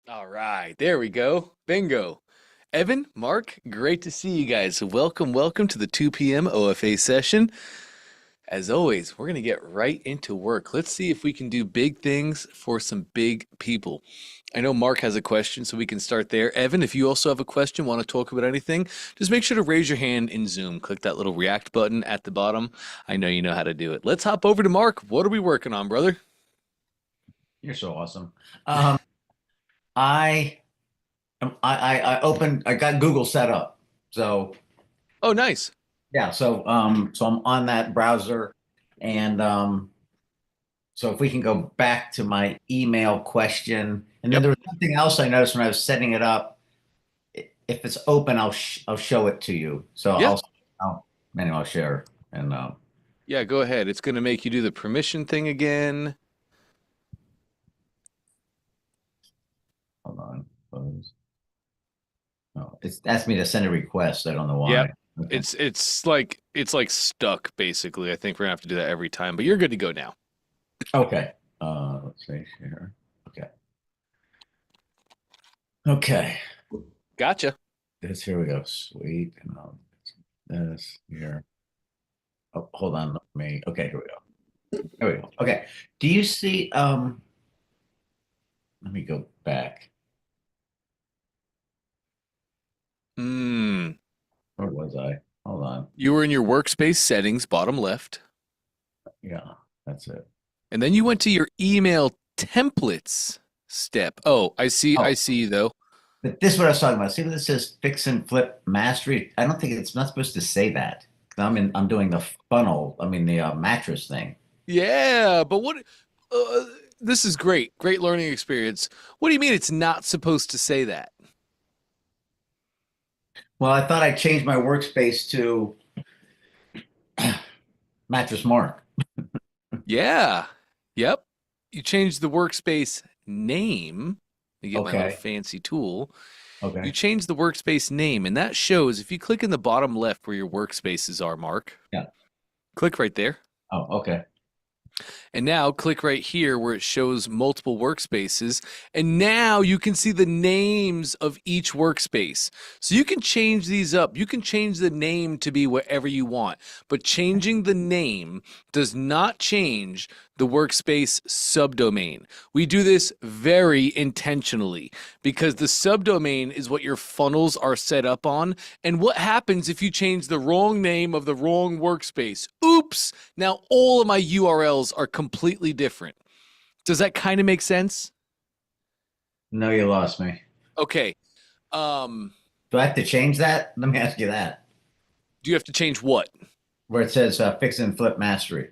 All right, there we go. Bingo. Evan, Mark, great to see you guys. Welcome to the 2 p.m. OFA session. As always, we're going to get right into work. Let's see if we can do big things for some big people. I know Mark has a question, so we can start there. Evan, if you also have a question, want to talk about anything, just make sure to raise your hand in Zoom. Click that little react button at the bottom. I know you know how to do it. Let's hop over to Mark. What are we working on, brother? You're so awesome. Um, I got Google set up. So Oh, nice. yeah, so I'm on that browser, and so if we can go back to my email question, and then Yep. there was something else I noticed when I was setting it up. If it's open, I'll show it to you. So Yeah. I'll share. And Yeah, go ahead. It's going to make you do the permission thing again. hold on, close. Oh, it's asked me to send a request. I don't know Yep. why. Okay. It's like stuck basically. I think we're gonna have to do that every time, but you're good to go now. Okay. Let's see here. Okay. Okay. Gotcha. Here we go. Sweet. And this here. Oh, hold on. Let me. Okay, here we go. There we go. Okay. Do you see? Let me go back. Hmm. Where was I? Hold on. You were in your workspace settings, bottom left, Yeah, that's it. and then you went to your email templates step. Oh, I Oh, see though. but this is what I was talking about. See what this says fix and flip mastery? I don't think it's not supposed to say that. I'm doing the funnel, I mean the mattress thing. Yeah, but what uh, this is great. Great learning experience. What do you mean it's not supposed to say that? Well, I thought I changed my workspace to mattress mark. Yeah. Yep. You changed the workspace name. You get my little Okay. fancy tool. You Okay. change the workspace name, and that shows if you click in the bottom left where your workspaces are, Mark, Yeah. click right there. Oh, okay. And now click right here where it shows multiple workspaces. And now you can see the names of each workspace. So you can change these up. You can change the name to be whatever you want. But changing the name does not change the workspace subdomain. We do this very intentionally because the subdomain is what your funnels are set up on. And what happens if you change the wrong name of the wrong workspace? Oops! Now all of my URLs are completely different. Does that kind of make sense? No, you lost me. Okay. Um, Do I have to change that? Let me ask you that. do you have to change what? Where it says fix and flip mastery.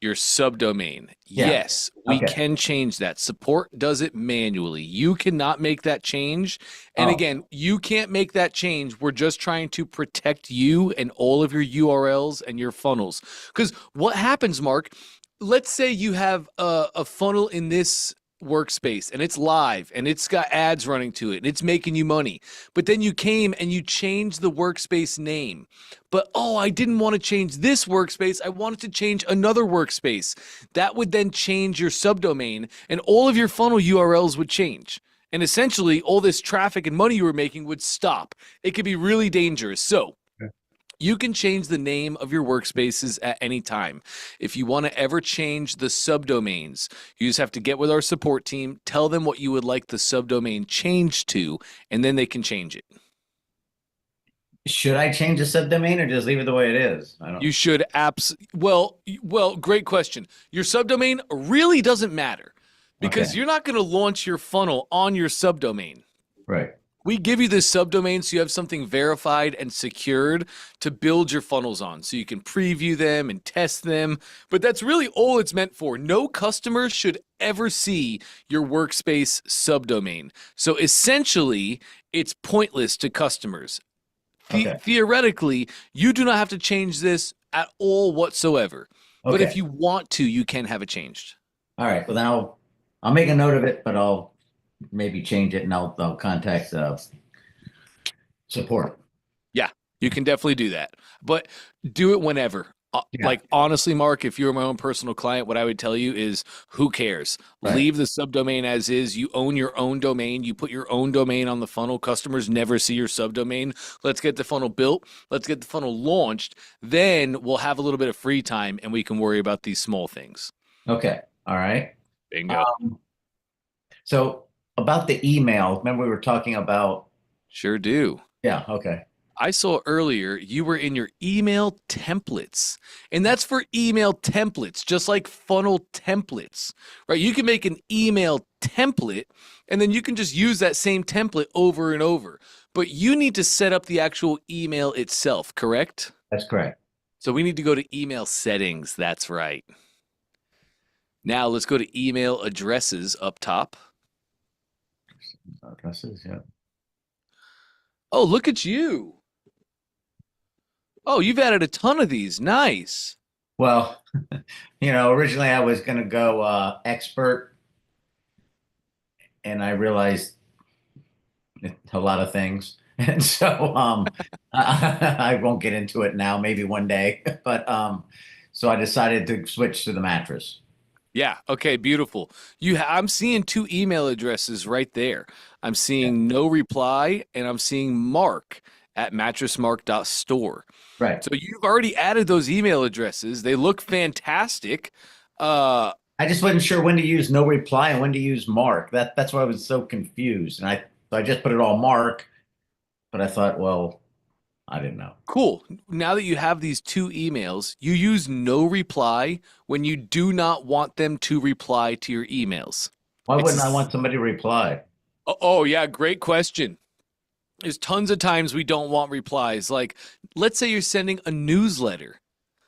Your subdomain. Yeah. Yes, we Okay. can change that. Support does it manually. You cannot make that change. And Oh, again, you can't make that change. We're just trying to protect you and all of your URLs and your funnels. Because what happens, Mark, let's say you have a funnel in this workspace and it's live and it's got ads running to it and it's making you money. But then you came and you changed the workspace name. But oh, I didn't want to change this workspace. I wanted to change another workspace. That would then change your subdomain and all of your funnel URLs would change. And essentially, all this traffic and money you were making would stop. It could be really dangerous. So, you can change the name of your workspaces at any time. If you want to ever change the subdomains, you just have to get with our support team, tell them what you would like the subdomain changed to, and then they can change it. should I change the subdomain or just leave it the way it is? I don't. You should well, great question. Your subdomain really doesn't matter because Okay. you're not going to launch your funnel on your subdomain. Right. We give you this subdomain so you have something verified and secured to build your funnels on so you can preview them and test them. But that's really all it's meant for. No customer should ever see your workspace subdomain. So essentially, it's pointless to customers. Okay. Theoretically, you do not have to change this at all whatsoever. But if Okay. you want to, you can have it changed. All right. Well, then I'll make a note of it, but I'll maybe change it and I'll contact support. Yeah, you can definitely do that. But do it whenever. Yeah, Like honestly, Mark, if you were my own personal client, what I would tell you is who cares? right. Leave the subdomain as is. You own your own domain. You put your own domain on the funnel. Customers never see your subdomain. Let's get the funnel built. Let's get the funnel launched. Then we'll have a little bit of free time and we can worry about these small things. Okay. All right. Bingo. Um, so about the email, remember we were talking about, Sure do. yeah, okay. I saw earlier you were in your email templates, and that's for email templates, just like funnel templates, right? You can make an email template and then you can just use that same template over and over. But you need to set up the actual email itself, correct? That's correct. So we need to go to email settings. That's right. Now let's go to email addresses up top. Addresses, yeah. Oh, look at you. Oh, you've added a ton of these. Nice. Well, originally I was going to go expert, and I realized a lot of things. And so I won't get into it now, maybe one day. But so I decided to switch to the mattress. Yeah. Okay. Beautiful. I'm seeing two email addresses right there. I'm Yeah. seeing no reply, and I'm seeing Mark at mattressmark.store. Right. So you've already added those email addresses. They look fantastic. Uh, I just wasn't sure when to use no reply and when to use mark. That's why I was so confused. And I just put it all mark, but I thought, well, I didn't know. cool. Now that you have these two emails, you use no reply when you do not want them to reply to your emails. Why It's wouldn't I want somebody to reply? oh yeah, great question. There's tons of times we don't want replies. Like, let's say you're sending a newsletter.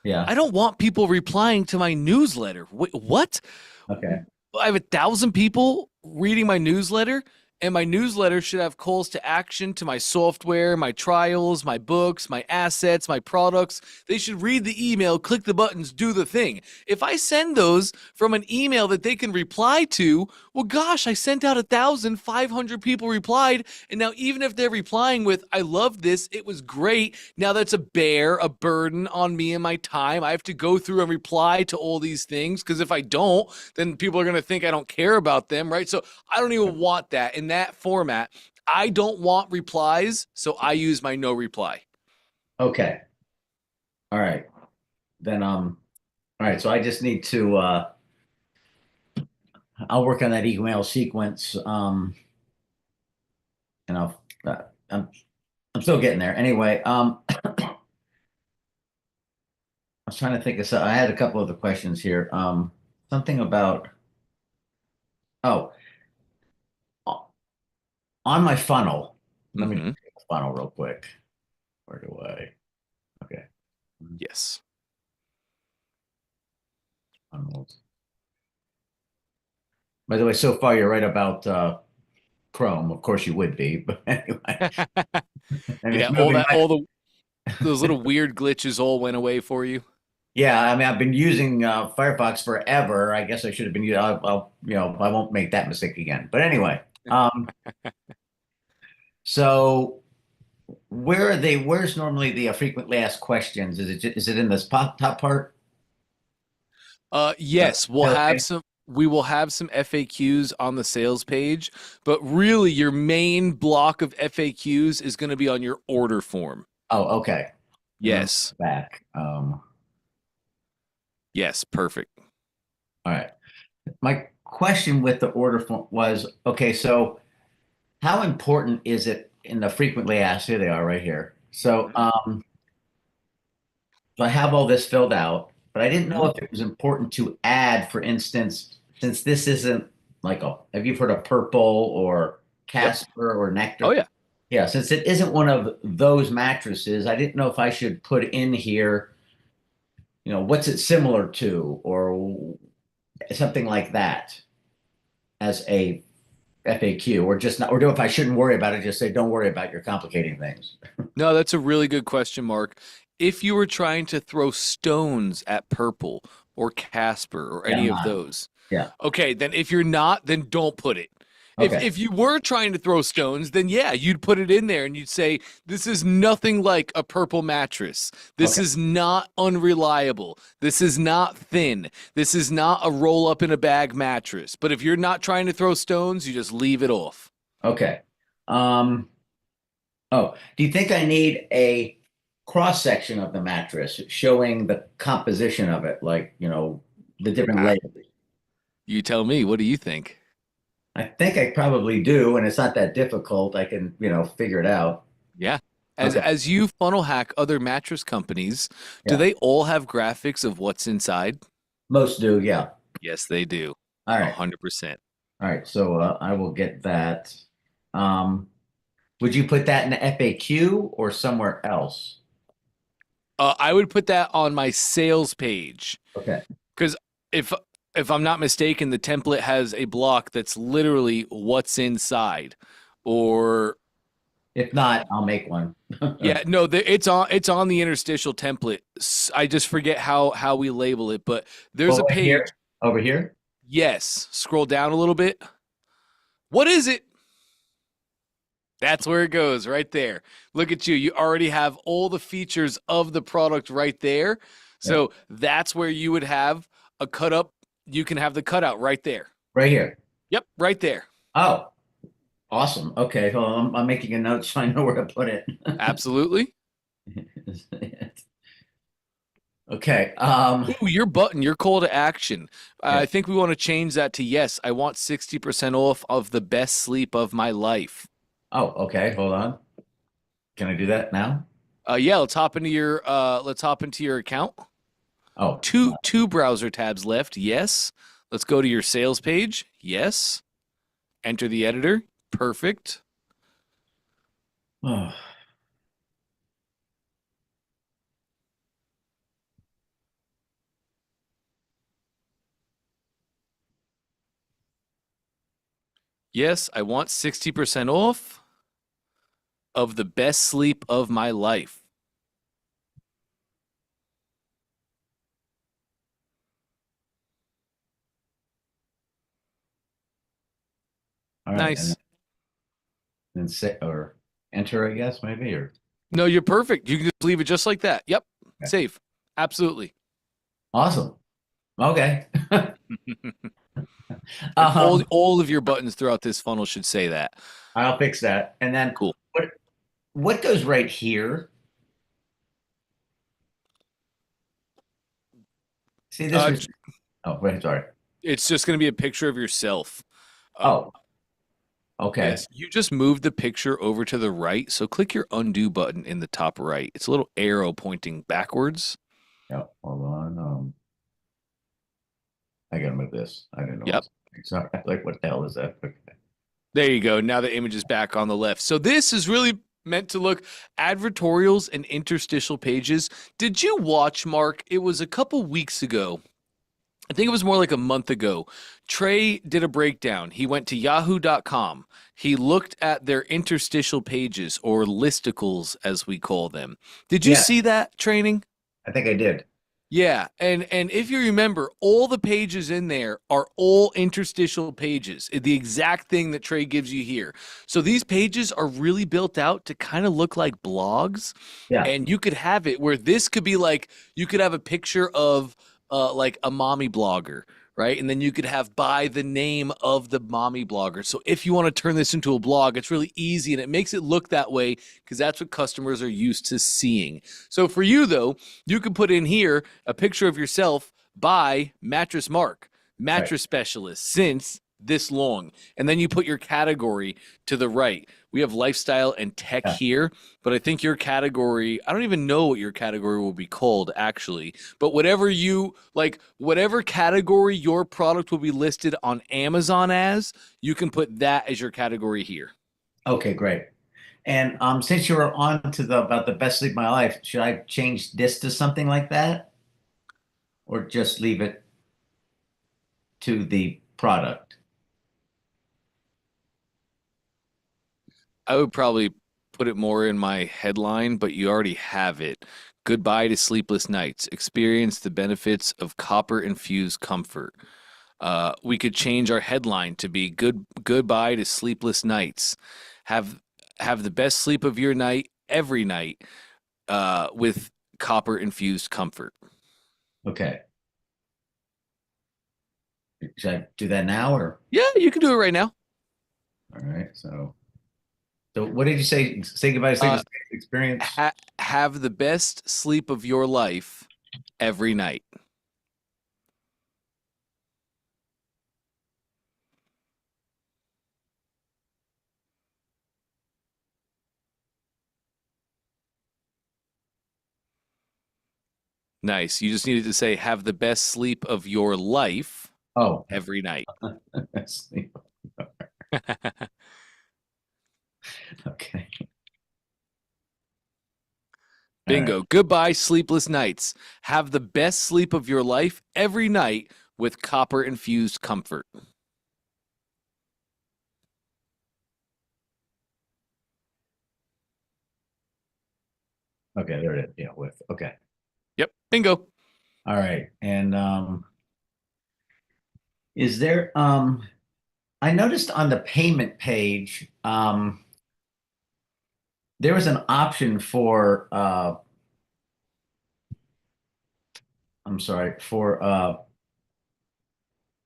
Yeah. I don't want people replying to my newsletter. Wait, what? Okay. I have 1,000 people reading my newsletter, and my newsletter should have calls to action to my software, my trials, my books, my assets, my products. They should read the email, click the buttons, do the thing. If I send those from an email that they can reply to, well, gosh, I sent out 1,500 people replied. And now, even if they're replying with, I love this, it was great, now that's a burden on me and my time. I have to go through and reply to all these things because if I don't, then people are going to think I don't care about them, right? So I don't even want that in that format. I don't want replies, so I use my no reply. Okay. All right. Then all right, so I just need to I'll work on that email sequence. And I'm still getting there. Anyway, I was trying to think of so I had a couple of the questions here. Something about oh, on my funnel. Let me Mm-hmm. check the funnel real quick. Where do I? Okay. Yes. Funnels. By the way, so far you're right about Chrome. Of course you would be, but anyway, I mean Yeah, it's moving. those little weird glitches all went away for you. Yeah, I mean I've been using Firefox forever. I guess I should have been using. I won't make that mistake again. But anyway, so where are they? Where's normally the frequently asked questions? Is it in this top part? Yes, Sales page? we will have some FAQs on the sales page, but really your main block of FAQs is going to be on your order form. Oh, okay. And then Yes. back. Yes, perfect. All right. My question with the order form was, okay, so how important is it in the frequently asked? Here they are right here. So, Mhm. so I have all this filled out, but I didn't know Mhm. if it was important to add, for instance, since this isn't like have you heard of Purple or Yep. Casper or Oh Nectar? yeah. Yeah, since it isn't one of those mattresses, I didn't know if I should put in here, what's it similar to or something like that as a FAQ, or just not, or do if I shouldn't worry about it, just say, don't worry about your complicating things. No, that's a really good question, Mark. If you were trying to throw stones at Purple or Casper or Yeah, any I'm of not. those, Yeah. okay, then if you're not, then don't put it. Okay. If you were trying to throw stones, then yeah, you'd put it in there and you'd say, this is nothing like a purple mattress. This Okay. is not unreliable. This is not thin. This is not a roll up in a bag mattress. But if you're not trying to throw stones, you just leave it off. Okay. Um, oh, do you think I need a cross section of the mattress showing the composition of it, like, the different Ah, layers? you tell me, what do you think? I think I probably do, and it's not that difficult. I can, figure it out. Yeah. Okay. As you funnel hack other mattress companies, do Yeah. they all have graphics of what's inside? Most do. Yeah. Yes, they do. All right. 100%. All right. So I will get that. Um, would you put that in the FAQ or somewhere else? I would put that on my sales page Okay. because if if I'm not mistaken, the template has a block that's literally what's inside, or If not, I'll make one. yeah, no, it's on the interstitial template. I just forget how we label it, but there's Oh, a right here. page. Over here. Yes, scroll down a little bit. What is it? That's where it goes, right there. Look at you. You already have all the features of the product right there. Yeah. So that's where you would have a cut up. You can have the cutout right there. Right here. Yep, right there. Oh, awesome. Okay. Well, I'm making a note so I know where to put it. Absolutely. Okay. Ooh, your button, your call to action. Yeah. I think we want to change that to yes, I want 60% off of the best sleep of my life. Oh, okay. Hold on. Can I do that now? Yeah, let's hop into your account. Oh, Two browser tabs left. Yes. Let's go to your sales page. Yes. Enter the editor. Perfect. oh. Yes, I want 60% off of the best sleep of my life. All right. And Nice. then sit or enter, I guess, maybe, or No, you're perfect. You can just leave it just like that. Yep. okay. Save. Absolutely. Awesome. Okay. And Um, all of your buttons throughout this funnel should say that. I'll fix that. And then Cool. what goes right here? See, this Uh, was oh, wait, sorry. it's just going to be a picture of yourself. Uh, Oh, okay. yes, you just moved the picture over to the right. So click your undo button in the top right. It's a little arrow pointing backwards. Yeah, hold on. I gotta move this. I didn't know Yep. what's sorry. Like, what the hell is that? Okay. There you go. Now the image is back on the left. So this is really meant to look advertorials and interstitial pages. Did you watch, Mark? It was a couple weeks ago. I think it was more like a month ago. Trey did a breakdown. He went to yahoo.com. He looked at their interstitial pages or listicles as we call them. Did you Yeah, see that training? I think I did. Yeah, and if you remember, all the pages in there are all interstitial pages, the exact thing that Trey gives you here. So these pages are really built out to kind of look like blogs, Yeah. and you could have it where this could be like you could have a picture of like a mommy blogger, right? And then you could have by the name of the mommy blogger. So if you want to turn this into a blog, it's really easy and it makes it look that way because that's what customers are used to seeing. So for you though, you can put in here a picture of yourself by Mattress Mark, Right. mattress specialist since this long. And then you put your category to the right. We have lifestyle and tech Yeah. here, but I think your category, I don't even know what your category will be called actually, but whatever you like, whatever category your product will be listed on Amazon as, you can put that as your category here. Okay, great. And since you were on to the about the best sleep of my life, should I change this to something like that, or just leave it to the product? I would probably put it more in my headline, but you already have it. Goodbye to sleepless nights. Experience the benefits of copper infused comfort. We could change our headline to be goodbye to sleepless nights. Have have the best sleep of your night every night with copper infused comfort. Okay. Should I do that now or? Yeah, you can do it right now. All right. So what did you say? Say goodbye to Uh, sleepless experience. have the best sleep of your life every night. Nice. You just needed to say have the best sleep of your life Oh, every night. sleep. Okay. All right. Bingo. Goodbye, sleepless nights. Have the best sleep of your life every night with copper infused comfort. Okay. There it is. Yeah. With. Okay. Yep. Bingo. All right. And is there I noticed on the payment page there was an option for I'm sorry, for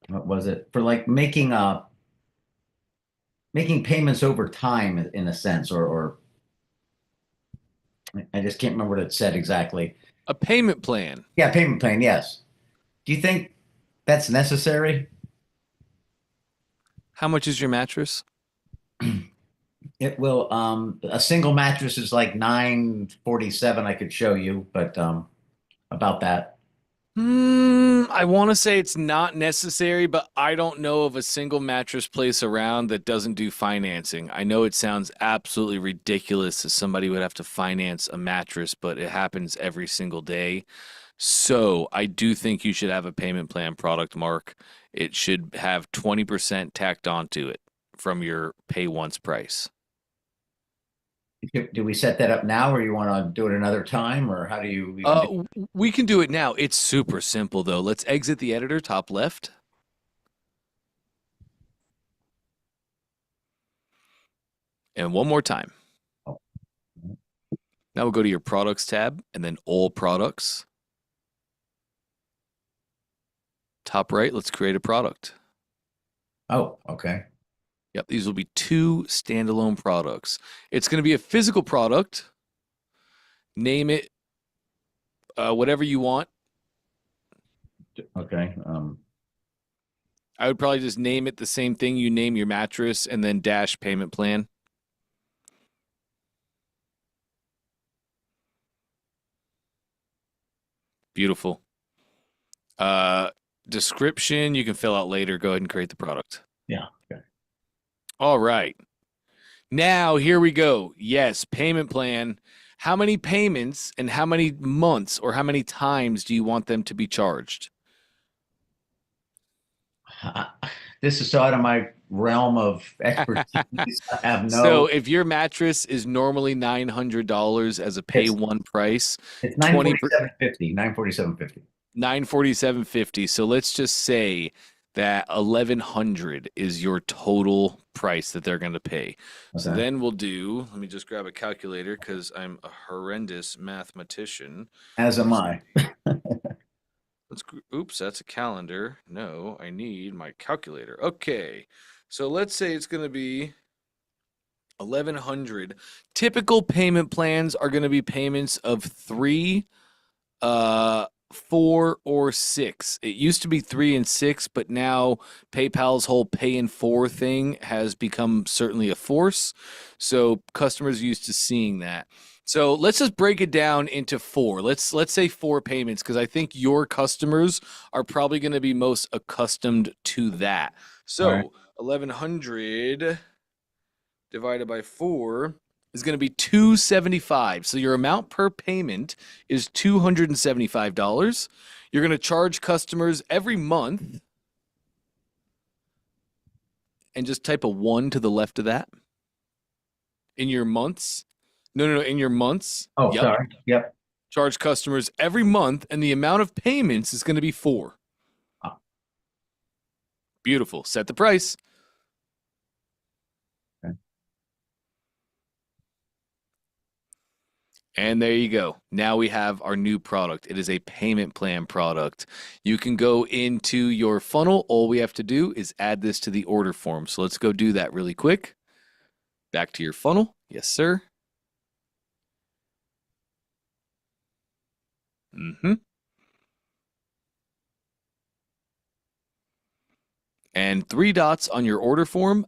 what was it? For like making payments over time in a sense, or I just can't remember what it said exactly. A payment plan. Yeah, payment plan, yes. Do you think that's necessary? How much is your mattress? It will a single mattress is like 947 I could show you, but about that. I want to say it's not necessary, but I don't know of a single mattress place around that doesn't do financing. I know it sounds absolutely ridiculous that somebody would have to finance a mattress, but it happens every single day. So I do think you should have a payment plan product, Mark. It should have 20% tacked onto it from your pay once price. Do we set that up now or you want to do it another time or how do you even do We can do it now. It's super simple though. Let's exit the editor, top left. And one more time. oh, Now we'll go to your products tab and then all products. Top right, let's create a product. oh, okay. Yep, these will be two standalone products. It's going to be a physical product. Name it whatever you want. Okay. I would probably just name it the same thing you name your mattress and then dash payment plan. Beautiful. Uh, description you can fill out later. Go ahead and create the product. Yeah. Okay. All right. Now, here we go. Yes, payment plan. How many payments and how many months or how many times do you want them to be charged? Uh, This is so out of my realm of expertise. I have So, no, if your mattress is normally $900 as a pay it's one price, it's 20 per 947.50, 947.50. 947.50. So, let's just say that 1100 is your total price that they're going to pay. So Okay. then we'll do, let me just grab a calculator because I'm a horrendous mathematician. As am I. Oops, that's a calendar. No, I need my calculator. Okay. So let's say it's going to be 1100. Typical payment plans are going to be payments of 3, 4 or 6. It used to be 3 and 6, but now PayPal's whole pay in 4 thing has become certainly a force. So customers are used to seeing that. So let's just break it down into 4. Let's say 4 payments because I think your customers are probably going to be most accustomed to that. All right. So 1100 divided by 4 is going to be 275. So your amount per payment is $275. You're going to charge customers every month and just type a 1 to the left of that in your months. No, in your months. Oh, Yep. sorry. Yep. Charge customers every month and the amount of payments is going to be 4. Beautiful. Set the price. Okay. And there you go. Now we have our new product. It is a payment plan product. You can go into your funnel. All we have to do is add this to the order form. So let's go do that really quick. Back to your funnel. Yes, sir. Mm-hmm. And 3 dots on your order form.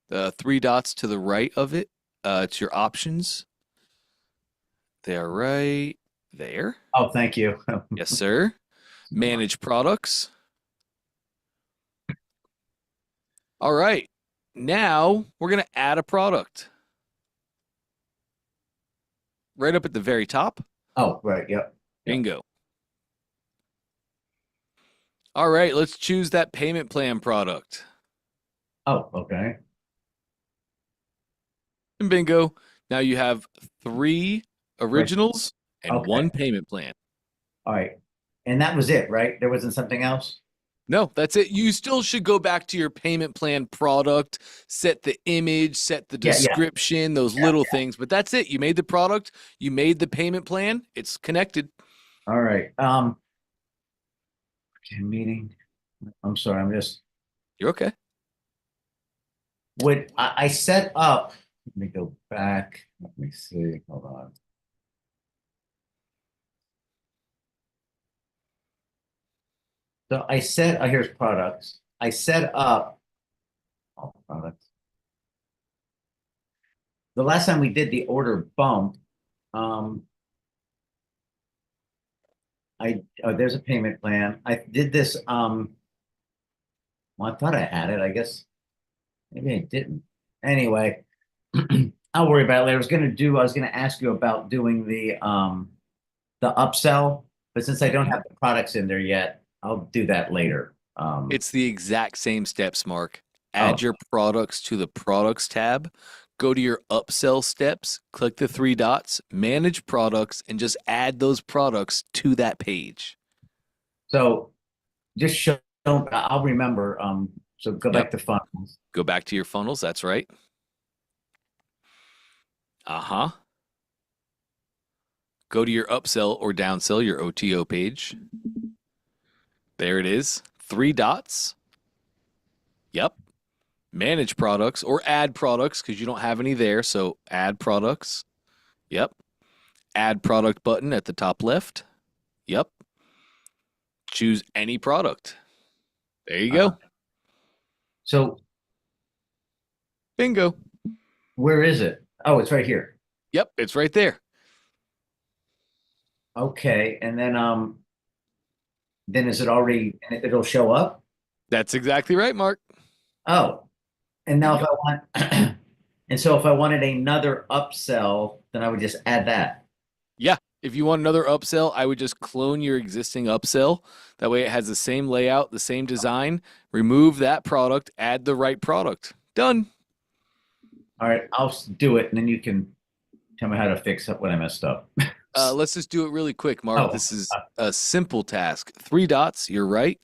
The 3 dots to the right of it. It's your options. They are right there. Oh, thank you. Yes, sir. Manage products. All right. Now we're going to add a product. Right up at the very top. Oh, right. Yep. Bingo. All right. Let's choose that payment plan product. Oh, okay. And bingo. Now you have 3 originals and Okay. 1 payment plan. All right. And that was it, right? There wasn't something else? No, that's it. You still should go back to your payment plan product, set the image, set the Yeah, yeah. description, those little things. But that's it. You made the product, you made the payment plan. It's connected. All right. Okay, meeting. I'm sorry. You're okay. Would I set up, let me go back. Let me see. Hold on. So I set, here's products. I set up all products. The last time we did the order bump, there's a payment plan. I did this, well, I thought I had it. I guess maybe I didn't. Anyway, I'll worry about it later. I was gonna ask you about doing the upsell, but since I don't have the products in there yet, I'll do that later. It's the exact same steps, Mark. Add your products to the products tab, go to your upsell steps, click the 3 dots, manage products, and just add those products to that page. So just show, I'll remember. So go back to funnels. Go back to your funnels. That's right. Uh-huh. Go to your upsell or downsell, your OTO page. There it is. 3 dots. Yep. Manage products or add products because you don't have any there. So add products. Yep. Add product button at the top left. Yep. Choose any product. There you go. So bingo. Where is it? Oh, it's right here. Yep, it's right there. Okay, and then is it already? It'll show up. That's exactly right, Mark. Oh, and now if I want, and so if I wanted another upsell, then I would just add that. Yeah. If you want another upsell, I would just clone your existing upsell. That way it has the same layout, the same design. Remove that product, add the right product. Done. All right, I'll do it, and then you can tell me how to fix up what I messed up. Let's just do it really quick, Mark. This is a simple task. 3 dots, you're right.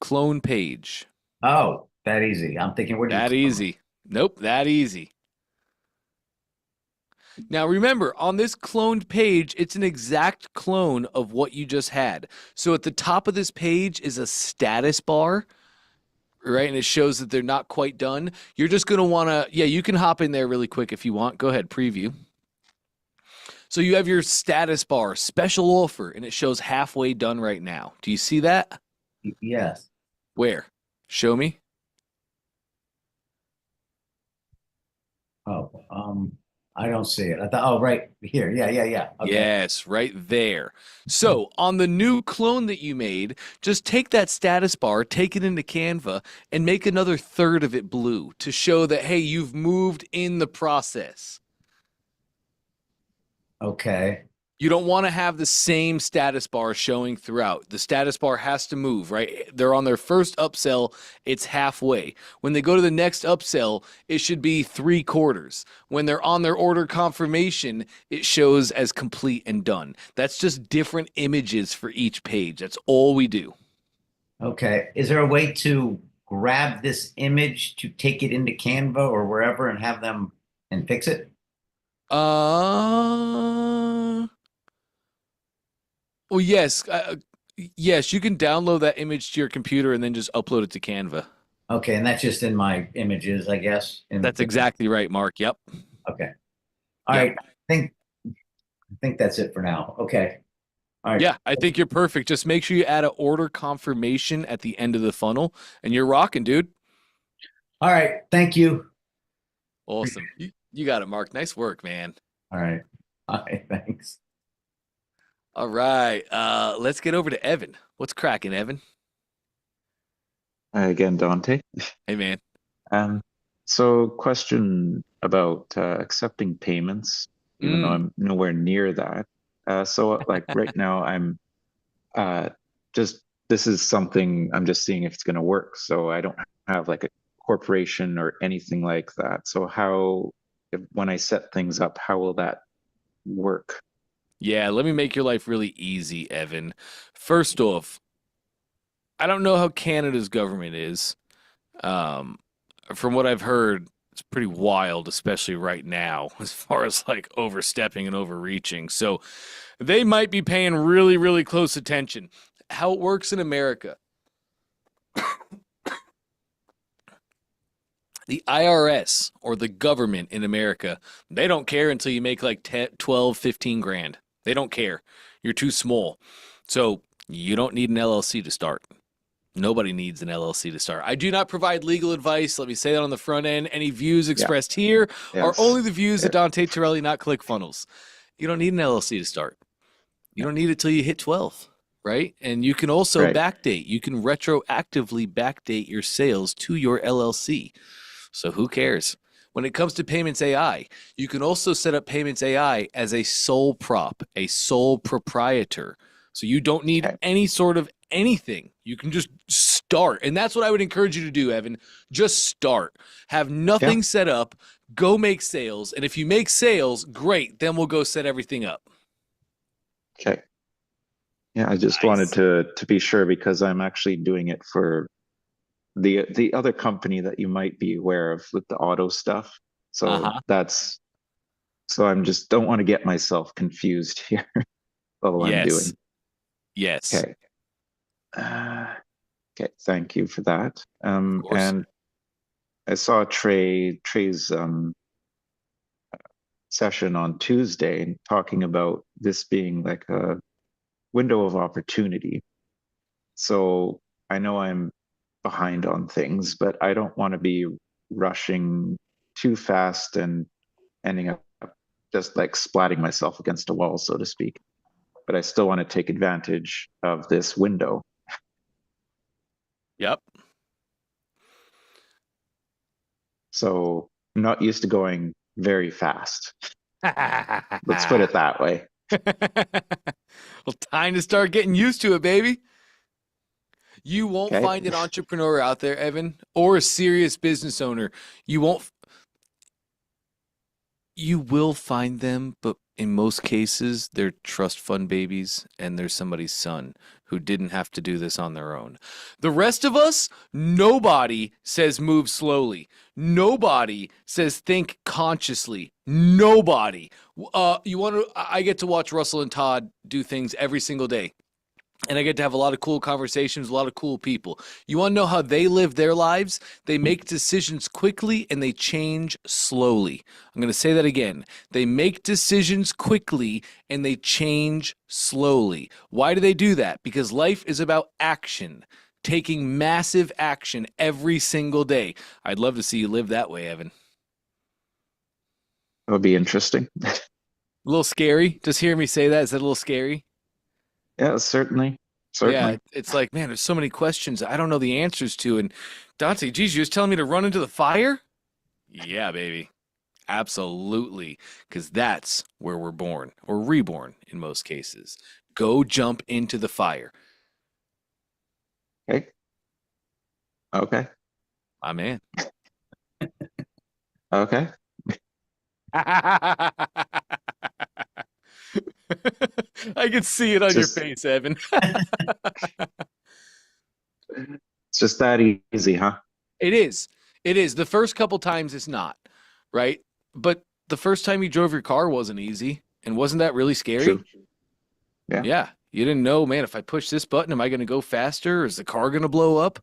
Clone page. Oh, that easy. I'm thinking, where did that easy? Nope, that easy. Now remember, on this cloned page, it's an exact clone of what you just had. So at the top of this page is a status bar, right? And it shows that they're not quite done. You're just going to want to, yeah, you can hop in there really quick if you want. Go ahead, preview. So you have your status bar, special offer, and it shows halfway done right now. Do you see that? Yes. Where? Show me. Oh, I don't see it. I thought, oh, right here. Yeah. Okay. Yes, right there. So on the new clone that you made, just take that status bar, take it into Canva, and make another third of it blue to show that, hey, you've moved in the process. Okay. You don't want to have the same status bar showing throughout. The status bar has to move, right? They're on their first upsell, it's halfway. When they go to the next upsell, it should be 3/4. When they're on their order confirmation, it shows as complete and done. That's just different images for each page. That's all we do. Okay. Is there a way to grab this image to take it into Canva or wherever and have them and fix it? Uh, well, yes. Yes, you can download that image to your computer and then just upload it to Canva. Okay, and that's just in my images, I guess. That's exactly right, Mark. Yep. Okay. All Yep. right. I think that's it for now. Okay. All right. Yeah, I think you're perfect. Just make sure you add an order confirmation at the end of the funnel and you're rocking, dude. All right. Thank you. Awesome. You got it, Mark. Nice work, man. All right. All right. Thanks. All right. Let's get over to Evan. What's cracking, Evan? Hi again, Dante. Hey, man. Um, so question about accepting payments, even though Mm, I'm nowhere near that. So like right now, I'm uh, just this is something I'm just seeing if it's going to work. So I don't have like a corporation or anything like that. So when I set things up, how will that work? yeah, let me make your life really easy, Evan. First off, I don't know how Canada's government is. Um, from what I've heard, it's pretty wild, especially right now, as far as like overstepping and overreaching. So they might be paying really, really close attention. How it works in America. The IRS or the government in America, they don't care until you make like 10, 12, 15 grand. They don't care. You're too small. So you don't need an LLC to start. Nobody needs an LLC to start. I do not provide legal advice. Let me say that on the front end. Any views Yeah, expressed here are only yes, the views of yeah, Dante Torelli, not ClickFunnels. You don't need an LLC to start. You yeah, don't need it till you hit 12, right? And you can also right. backdate. You can retroactively backdate your sales to your LLC. So who cares? When it comes to Payments AI, you can also set up Payments AI as a sole prop, a sole proprietor. So you don't need Okay. any sort of anything. You can just start. And that's what I would encourage you to do, Evan. Just start. Have Yeah. nothing set up, go make sales. And if you make sales, great. Then we'll go set everything up. Okay. Yeah, I just wanted Nice. to be sure because I'm actually doing it for the other company that you might be aware of with the auto stuff. So Uh-huh. I'm just don't want to get myself confused here of what I'm Yes. doing. Yes. Okay. Uh, okay, thank you for that. Of course. And I saw Trey's session on Tuesday talking about this being like a window of opportunity. So I know I'm behind on things, but I don't want to be rushing too fast and ending up just like splatting myself against a wall, so to speak. But I still want to take advantage of this window. Yep. So I'm not used to going very fast. Let's put it that way. Well, time to start getting used to it, baby. You won't Okay. find an entrepreneur out there, Evan, or a serious business owner. You won't, you will find them, but in most cases, they're trust fund babies and they're somebody's son who didn't have to do this on their own. The rest of us, nobody says move slowly. Nobody says think consciously. Nobody. You want to, I get to watch Russell and Todd do things every single day. And I get to have a lot of cool conversations, a lot of cool people. You want to know how they live their lives? They make decisions quickly and they change slowly. I'm going to say that again. They make decisions quickly and they change slowly. Why do they do that? Because life is about action, taking massive action every single day. I'd love to see you live that way, Evan. That would be interesting. A little scary. Just hear me say that. Is that a little scary? Yeah, certainly. Yeah, Certainly. it's like, man, there's so many questions I don't know the answers to. And Dante, geez, you're just telling me to run into the fire? Yeah, baby. Absolutely. Because that's where we're born, or reborn in most cases. Go jump into the fire. Okay. Okay. My man. Okay. I can see it on your Just face, Evan. just that easy, huh? It is. It is. The first couple times it's not, right? But the first time you drove your car wasn't easy. And wasn't that really scary? True. Yeah. Yeah. You didn't know, man, if I push this button, am I going to go faster? Or is the car going to blow up?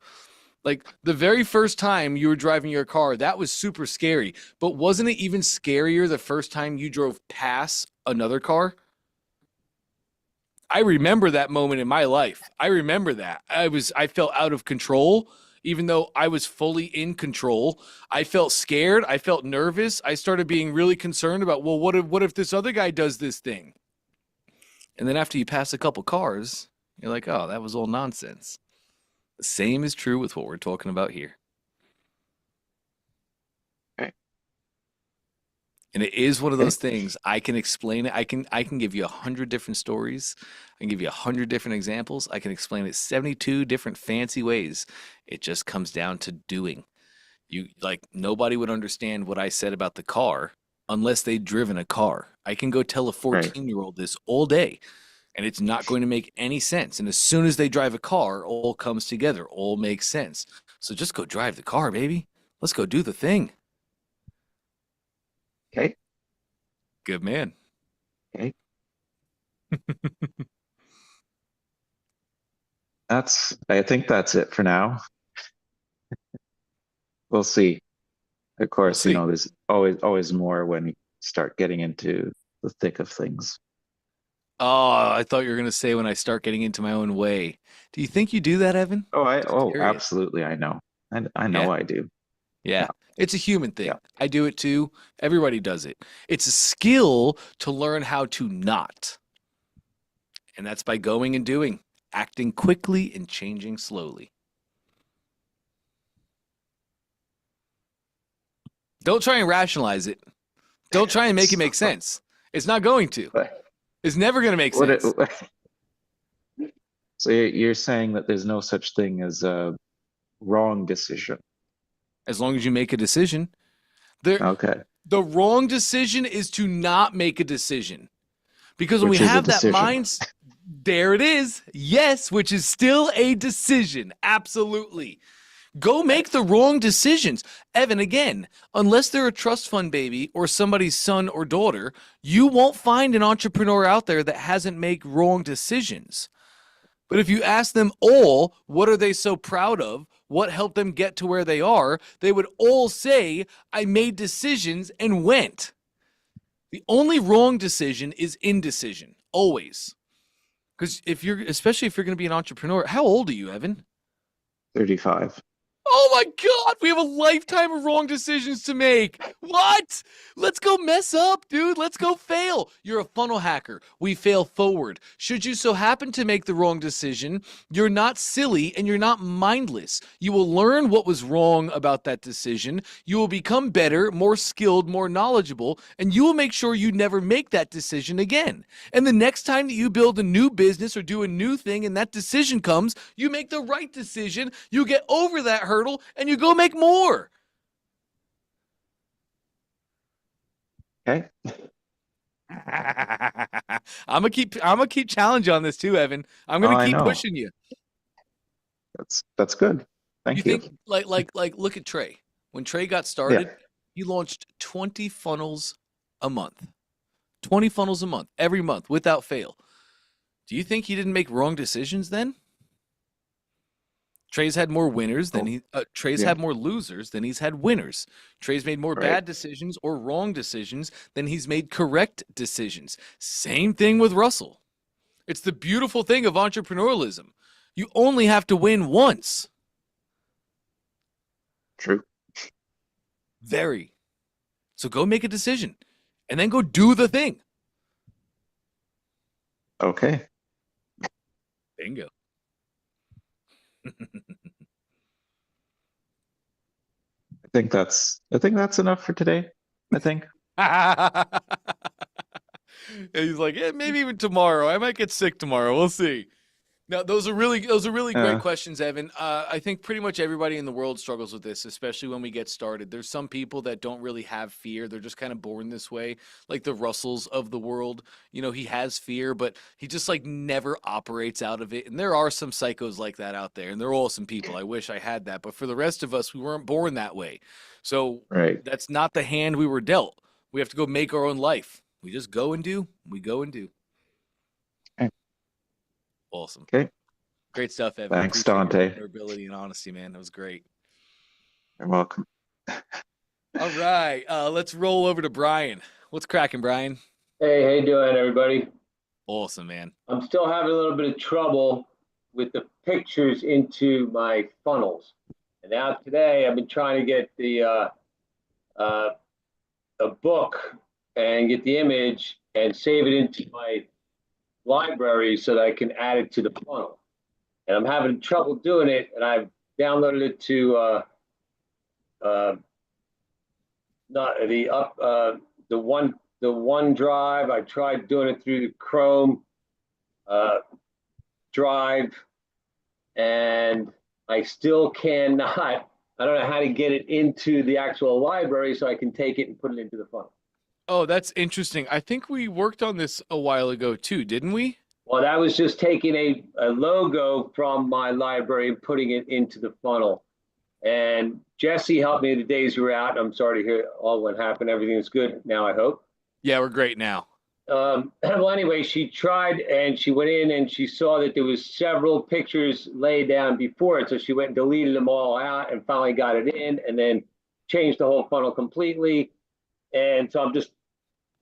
Like the very first time you were driving your car, that was super scary. But wasn't it even scarier the first time you drove past another car? I remember that moment in my life. I remember that. I felt out of control even though I was fully in control. I felt scared, I felt nervous. I started being really concerned about, well, what if this other guy does this thing? And then after you pass a couple cars, you're like, "Oh, that was all nonsense." The same is true with what we're talking about here. Okay. And it is one of Okay. those things. I can explain it. I can give you 100 different stories. I can give you 100 different examples. I can explain it 72 different fancy ways. It just comes down to doing. You like nobody would understand what I said about the car unless they'd driven a car. I can go tell a Right. 14-year-old this all day and it's not going to make any sense. And as soon as they drive a car, all comes together, all makes sense. So just go drive the car, baby. Let's go do the thing. Okay. Good man. Okay. I think that's it for now. We'll see. Of We'll course, see. there's always more when you start getting into the thick of things. Oh, I thought you were going to say when I start getting into my own way. Do you think you do that, Evan? Just curious. Absolutely, I know. I Yeah. know I do. Yeah. Yeah. It's a human thing. Yeah. I do it too. Everybody does it. It's a skill to learn how to not. And that's by going and doing, acting quickly and changing slowly. Don't try and rationalize it. Don't try and make it make sense. It's not going to. But It's never going to make what sense. so you're saying that there's no such thing as a wrong decision. As long as you make a decision. Okay. The wrong decision is to not make a decision. Because when Which we is a have that decision. mind, there it is. Yes, which is still a decision. Absolutely. Go make the wrong decisions. Evan, again, unless they're a trust fund baby or somebody's son or daughter, you won't find an entrepreneur out there that hasn't made wrong decisions. But if you ask them all, what are they so proud of? What helped them get to where they are? They would all say, I made decisions and went. The only wrong decision is indecision, always. Because especially if you're going to be an entrepreneur, how old are you, Evan? 35. Oh my God, we have a lifetime of wrong decisions to make. What? Let's go mess up, dude. Let's go fail. You're a funnel hacker. We fail forward. Should you so happen to make the wrong decision, you're not silly and you're not mindless. You will learn what was wrong about that decision. You will become better, more skilled, more knowledgeable, and you will make sure you never make that decision again. And the next time that you build a new business or do a new thing and that decision comes, you make the right decision. You get over that hurdle and you go make more. Okay. I'm gonna keep challenging on this too, Evan. I'm gonna I keep know. pushing you. That's good. Thank you. think like look at Trey. When Trey got started, he launched 20 funnels a month. 20 funnels a month, every month, without fail. Do you think he didn't make wrong decisions then? Trey's had more winners than Trey's had more losers than he's had winners. Trey's made more bad decisions or wrong decisions than he's made correct decisions. Same thing with Russell. It's the beautiful thing of entrepreneurialism. You only have to win once. True. Very. So go make a decision and then go do the thing. Okay. Bingo. I think that's enough for today. I think. And he's like, yeah, maybe even tomorrow. I might get sick tomorrow. We'll see. No, those are really great Uh, questions, Evan. I think pretty much everybody in the world struggles with this, especially when we get started. There's some people that don't really have fear; they're just kind of born this way, like the Russells of the world. You know, he has fear, but he just like never operates out of it. And there are some psychos like that out there, and they're awesome people. I wish I had that, but for the rest of us, we weren't born that way. So right. that's not the hand we were dealt. We have to go make our own life. We just go and do. We go and do. Okay. Awesome. Okay. Great stuff, Evan. Thanks, Appreciate your Dante. vulnerability and honesty, man. That was great. You're welcome. All right, let's roll over to Brian. What's cracking, Brian? Hey, how you doing, everybody? Awesome, man. I'm still having a little bit of trouble with the pictures into my funnels. And now today I've been trying to get a book and get the image and save it into my library so that I can add it to the funnel. And I'm having trouble doing it, and I've downloaded it to not the OneDrive. I tried doing it through the Chrome Drive, and I still cannot. I don't know how to get it into the actual library so I can take it and put it into the funnel. Oh, that's interesting. I think we worked on this a while ago too, didn't we? Well, that was just taking a logo from my library and putting it into the funnel. And Jesse helped me the days you were out. I'm sorry to hear all what happened. Everything is good now, I hope. Yeah, we're great now. Well, anyway, she tried and she went in and she saw that there was several pictures laid down before it. So she went and deleted them all out and finally got it in and then changed the whole funnel completely. And so I'm just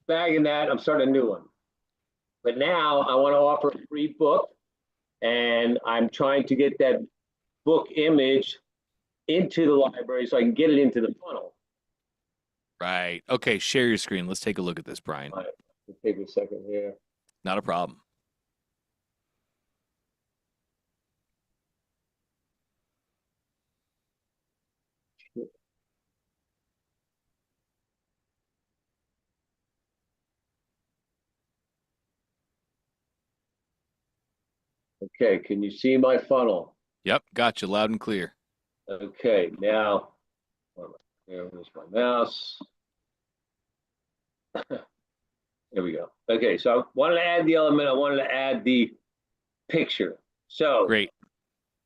bagging that. I'm starting a new one. But now I want to offer a free book, and I'm trying to get that book image into the library so I can get it into the funnel. Right. Okay, share your screen. Let's take a look at this, Brian. All right, let's take a second here. Not a problem. Okay, can you see my funnel? Yep, got you loud and clear. Okay, now, where's my mouse? There we go. Okay, so I wanted to add the element, I wanted to add the picture. So Great.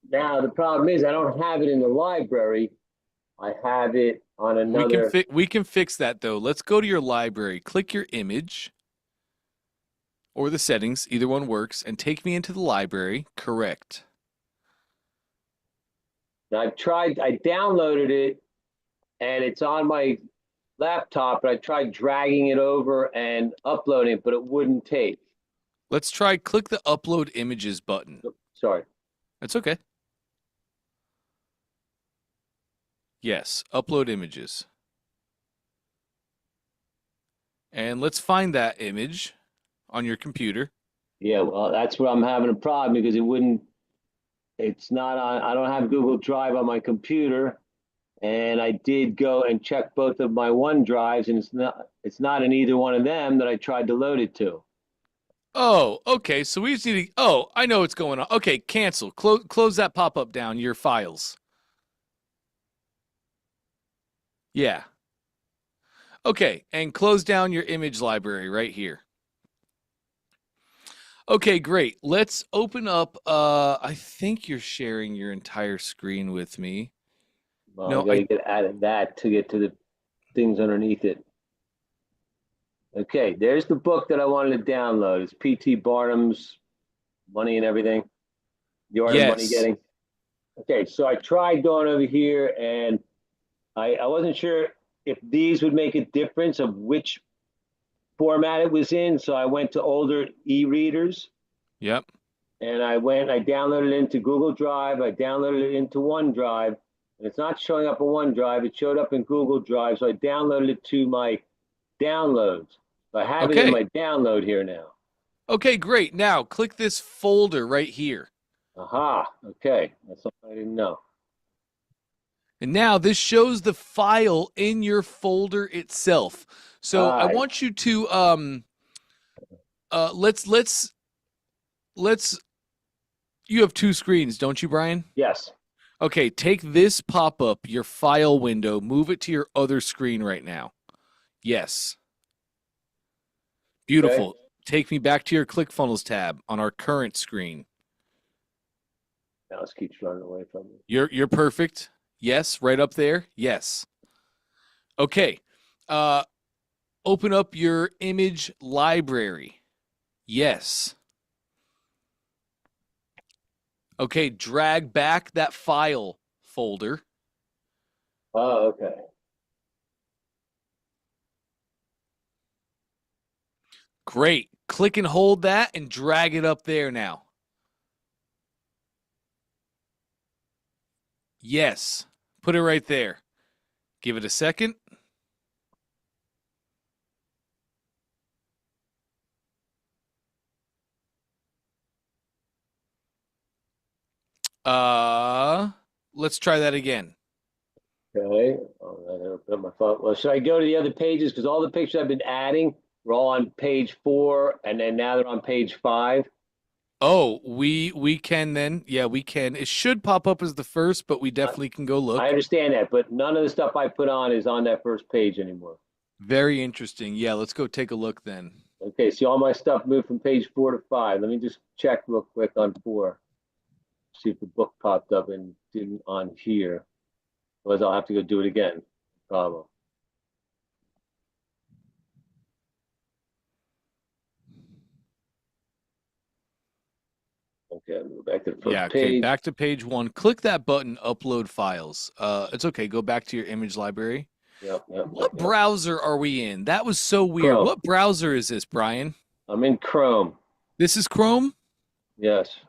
now the problem is I don't have it in the library. I have it on another. We can fix that though. Let's go to your library. Click your image or the settings, either one works, and take me into the library. Correct. I downloaded it and it's on my laptop, but I tried dragging it over and uploading it, but it wouldn't take. Let's try click the upload images button. Sorry. That's okay. Yes, upload images. And let's find that image on your computer. Yeah, well, that's where I'm having a problem because it's not on, I don't have Google Drive on my computer. And I did go and check both of my OneDrives, and it's not in either one of them that I tried to load it to. Oh, okay. So we just need to, oh, I know what's going on. Okay, cancel. Close that pop-up down, your files. Yeah. Okay, and close down your image library right here. Okay, great. Let's open up, I think you're sharing your entire screen with me. Well, No, I gotta get out of that to get to the things underneath it. Okay, there's the book that I wanted to download. It's P.T. Barnum's Money and Everything. The Art of Money Yes. Getting. Okay, so I tried going over here and I wasn't sure if these would make a difference of which format it was in. So I went to older e-readers. Yep. And I downloaded it into Google Drive. I downloaded it into OneDrive. And it's not showing up in OneDrive. It showed up in Google Drive. So I downloaded it to my downloads. So I have it in my download here now. Okay, great. Now click this folder right here. Aha. Okay. That's something I didn't know. And now this shows the file in your folder itself. So I want you to let's you have two screens, don't you, Brian? Yes. Okay, take this pop-up, your file window, move it to your other screen right now. Yes. Beautiful. Okay. Take me back to your ClickFunnels tab on our current screen. Mouse keeps running away from me. You're perfect. Yes, right up there. Yes. Okay. Open up your image library. Yes. Okay, drag back that file folder. Oh, okay. Great. Click and hold that and drag it up there now. Yes. Put it right there. Give it a second. Let's try that again. Okay. Oh, I gotta open up my phone. Well, should I go to the other pages? Because all the pictures I've been adding were all on page 4, and then now they're on page 5. Oh, we can then. Yeah, we can. It should pop up as the first, but we definitely can go I look. understand that, but none of the stuff I put on is on that first page anymore. Very interesting. Yeah, let's go take a look then. Okay, see, all my stuff moved from page 4 to 5. Let me just check real quick on 4. See if the book popped up and didn't on here. Otherwise, I'll have to go do it again. Problem. Okay, I'll move back to the first Yeah, okay, page. back to page 1. Click that button, upload files. It's okay. Go back to your image library. Yep. What browser are we in? That was so weird. Chrome. What browser is this, Brian? I'm in Chrome. This is Chrome? Yes.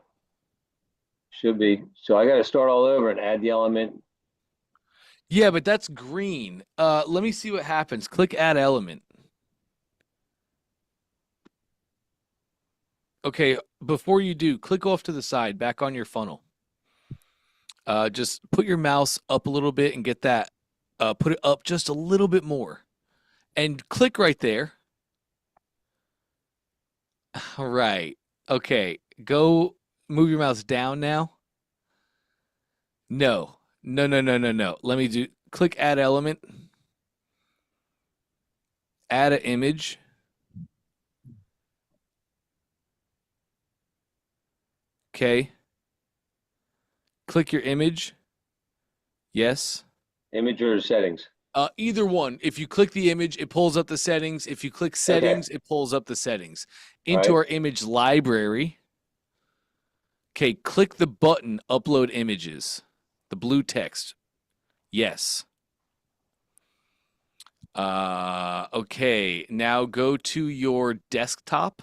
Should be. So I got to start all over and add the element. Yeah, but that's green. Let me see what happens. Click add element. Okay, before you do, click off to the side, back on your funnel. Just put your mouse up a little bit and get that, put it up just a little bit more. And click right there. All right. Okay, go move your mouse down now. No. Let me do, click add element. Add an image. Okay. Click your image. Yes. Image or settings. Either one. If you click the image, it pulls up the settings. If you click settings, it pulls up the settings. Into All our image library. Okay, click the button, upload images. The blue text. Yes. Okay, now go to your desktop.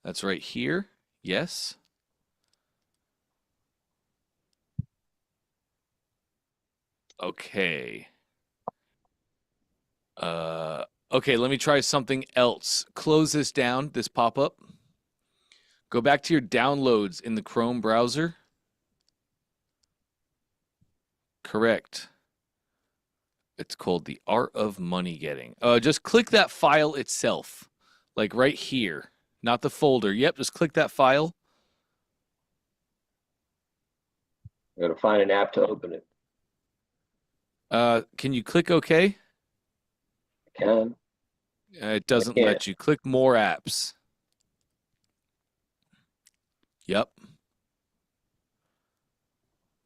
That's right here. Yes. Okay. Okay, let me try something else. Close this down, this pop-up. Go back to your downloads in the Chrome browser. Correct. It's called The Art of Money Getting. Just click that file itself, like right here, not the folder. Yep, just click that file. I got to find an app to open it. Can you click OK? I can. It doesn't can't. let you. Click more apps. Yep.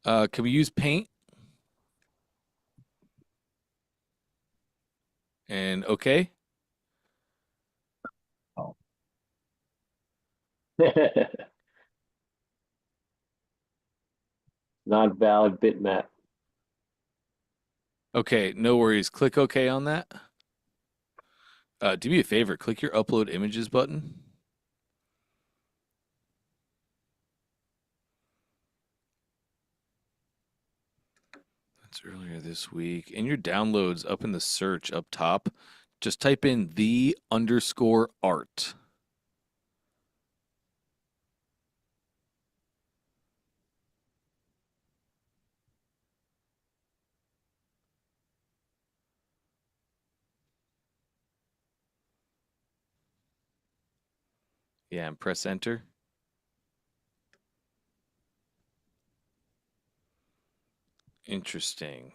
Can we use Paint? And OK. Not valid bitmap. Okay, no worries. Click OK on that. Do me a favor. Click your Upload Images button. That's earlier this week. In your downloads, up in the search up top, just type in _art. Yeah, and press enter. Interesting.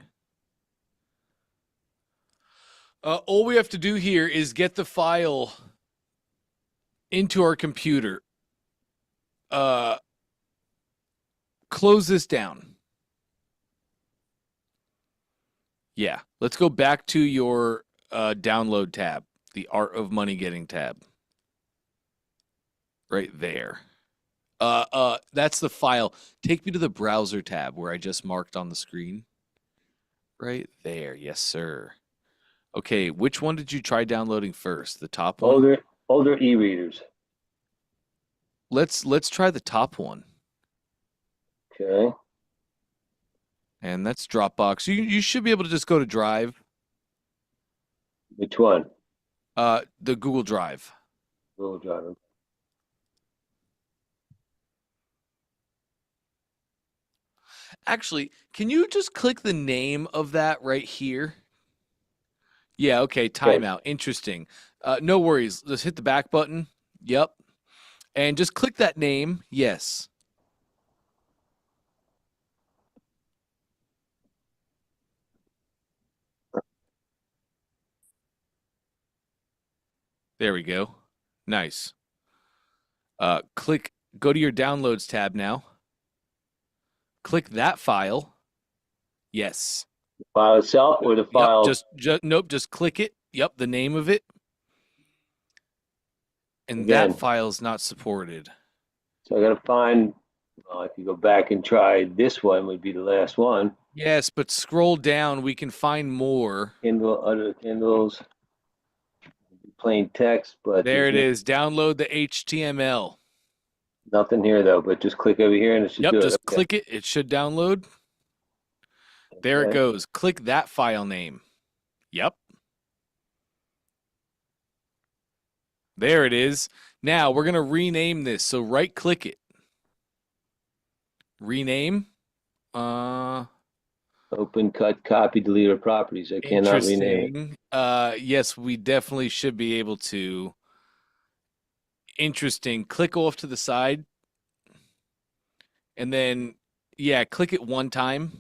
All we have to do here is get the file into our computer. Close this down. Yeah, let's go back to your download tab, the Art of Money Getting tab. Right there. That's the file. Take me to the browser tab where I just marked on the screen. Right there. Yes, sir. Okay, which one did you try downloading first? The top one? Older e-readers. Let's try the top one. Okay. And that's Dropbox. You should be able to just go to Drive. Which one? The Google Drive. Google Drive. Actually, can you just click the name of that right here? Yeah, okay, timeout. Interesting. No worries. Just hit the back button. Yep. And just click that name. Yes. There we go. Nice. Go to your Downloads tab now. Click that file. Yes. The file itself or the file? Yep, nope, just click it. Yep, the name of it. And Again. that file is not supported. So I got to find, well, if you go back and try this one, would be the last one. Yes, but scroll down. We can find more. Kindle, other Kindles, plain text, but There it is. Download the HTML. Nothing here though, but just click over here and it should do it. Just click it. It should download. There it goes. Click that file name. Yep. There it is. Now we're going to rename this. So right click it. Rename. Open, cut, copy, delete, or properties. I cannot rename it. Yes, we definitely should be able to. Interesting. Click off to the side. And then, yeah, click it one time.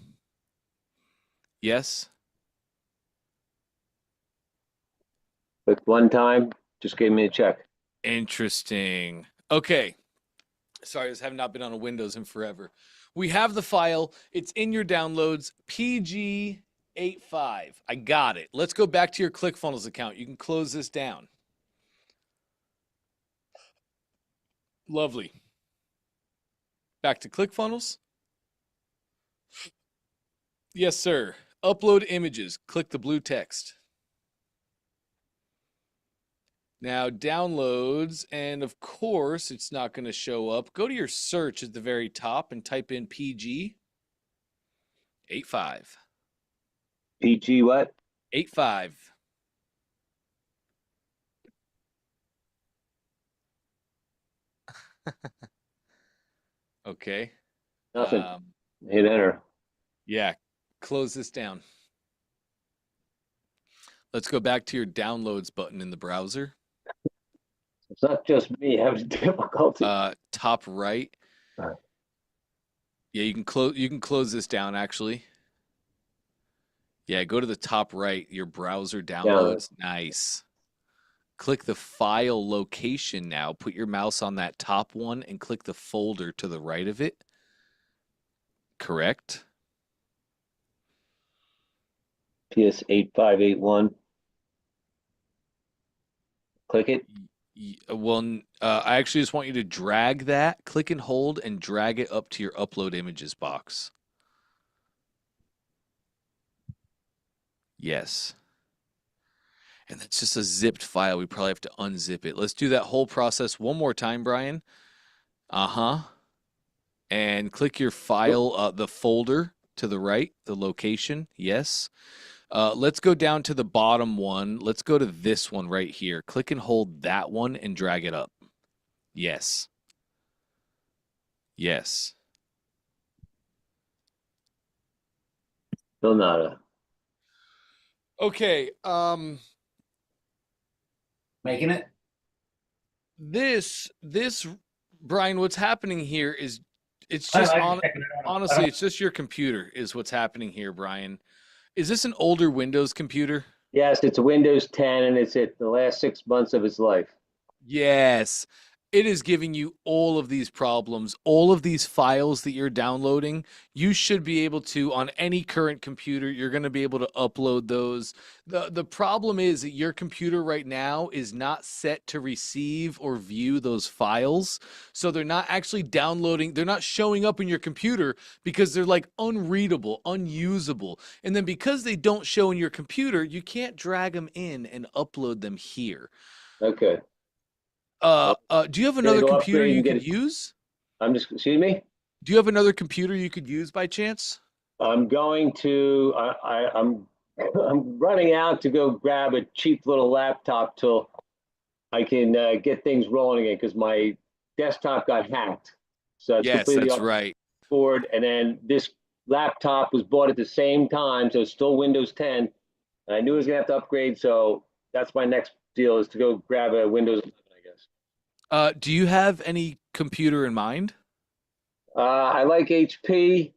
Yes. Click one time. Just gave me a check. Interesting. Okay. Sorry, I have not been on a Windows in forever. We have the file. It's in your downloads. PG85. I got it. Let's go back to your ClickFunnels account. You can close this down. Lovely. Back to ClickFunnels. Yes, sir. Upload images. Click the blue text. Now downloads, and of course it's not going to show up. Go to your search at the very top and type in PG 85. PG what? 85. Okay. Nothing. Hit enter. Yeah, close this down. Let's go back to your downloads button in the browser. It's not just me having difficulty. Top right. All right. Yeah, you can close this down actually. Yeah, go to the top right, your browser downloads. Nice. Click the file location now. Put your mouse on that top one and click the folder to the right of it. Correct. PS8581. Click it. Well, I actually just want you to drag that, click and hold, and drag it up to your upload images box. Yes. And that's just a zipped file. We probably have to unzip it. Let's do that whole process one more time, Brian. And click your file, the folder to the right, the location. Yes. Let's go down to the bottom one. Let's go to this one right here. Click and hold that one and drag it up. Yes. Yes. Still nada. Okay. Making it? This, Brian, what's happening here is It's I just like to check it out. honestly, it's just your computer is what's happening here, Brian. Is this an older Windows computer? Yes, it's a Windows 10 and it's at the last 6 months of its life. Yes. It is giving you all of these problems, all of these files that you're downloading. You should be able to, on any current computer, you're going to be able to upload those. The problem is that your computer right now is not set to receive or view those files. So they're not actually downloading, they're not showing up in your computer because they're like unreadable, unusable. And then because they don't show in your computer, you can't drag them in and upload them here. Okay. Do you have Gonna another go computer upgrade you and get could it. use? Excuse me? Do you have another computer you could use by chance? I'm going to, I'm running out to go grab a cheap little laptop till I can get things rolling again because my desktop got hacked. So it's Yes, completely that's off right. board. And then this laptop was bought at the same time, so it's still Windows 10. And I knew I was gonna have to upgrade, so that's my next deal is to go grab a Windows 11, I guess. Do you have any computer in mind? I like HP.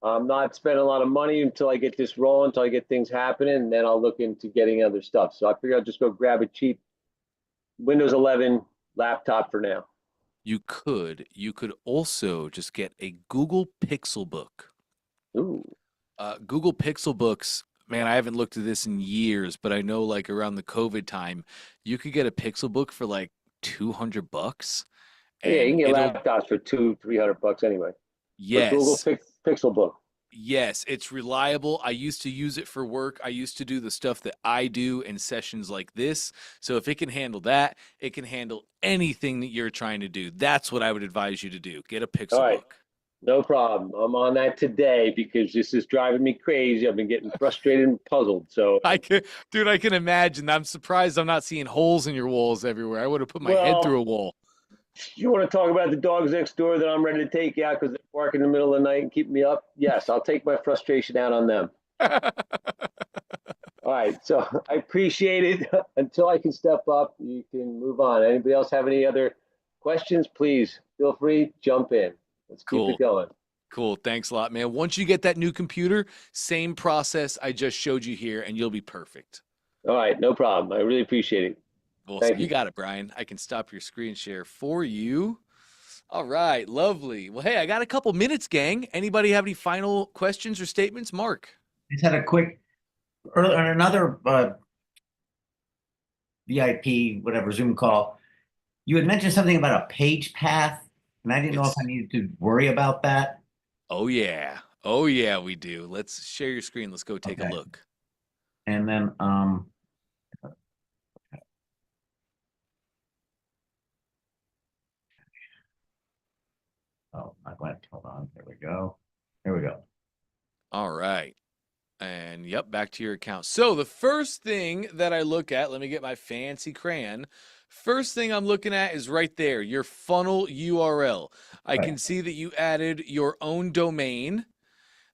I'm not spending a lot of money until I get this rolling, until I get things happening, and then I'll look into getting other stuff. So I figure I'll just go grab a cheap Windows 11 laptop for now. You could. You could also just get a Google Pixelbook. Ooh. Google Pixelbooks, man, I haven't looked at this in years, but I know like around the COVID time, you could get a Pixelbook for like $200 Yeah, you and can get it'll laptops for $200-300 anyway. For Google yes. Pixel Book. Yes, it's reliable. I used to use it for work. I used to do the stuff that I do in sessions like this. So if it can handle that, it can handle anything that you're trying to do. That's what I would advise you to do. Get a All right, Pixelbook. no problem. I'm on that today because this is driving me crazy. I've been getting frustrated and puzzled. So, Dude, I can imagine. I'm surprised I'm not seeing holes in your walls everywhere. I would have put my head through a well, wall. you want to talk about the dogs next door that I'm ready to take out because they bark in the middle of the night and keep me up? Yes, I'll take my frustration out on them. All right, so I appreciate it. Until I can step up, you can move on. Anybody else have any other questions? Please feel free, jump in. Let's keep it Cool. going. Cool. Thanks a lot, man. Once you get that new computer, same process I just showed you here, and you'll be perfect. All right, no problem. I really appreciate it. Awesome. Thank You you. got it, Brian. I can stop your screen share for you. All right. Lovely. Well, hey, I got a couple minutes, gang. Anybody have any final questions or statements? Mark. Just had a quick, another VIP, whatever, Zoom call. You had mentioned something about a page path, and I didn't know if I needed to worry about that. Oh, yeah. Oh, yeah, we do. Let's share your screen. Let's go take a Okay. look. And then, oh, I went, hold on, there we go. There we go. All right. And yep, back to your account. So the first thing that I look at, let me get my fancy crayon. First thing I'm looking at is right there, your funnel URL. I Right. can see that you added your own domain.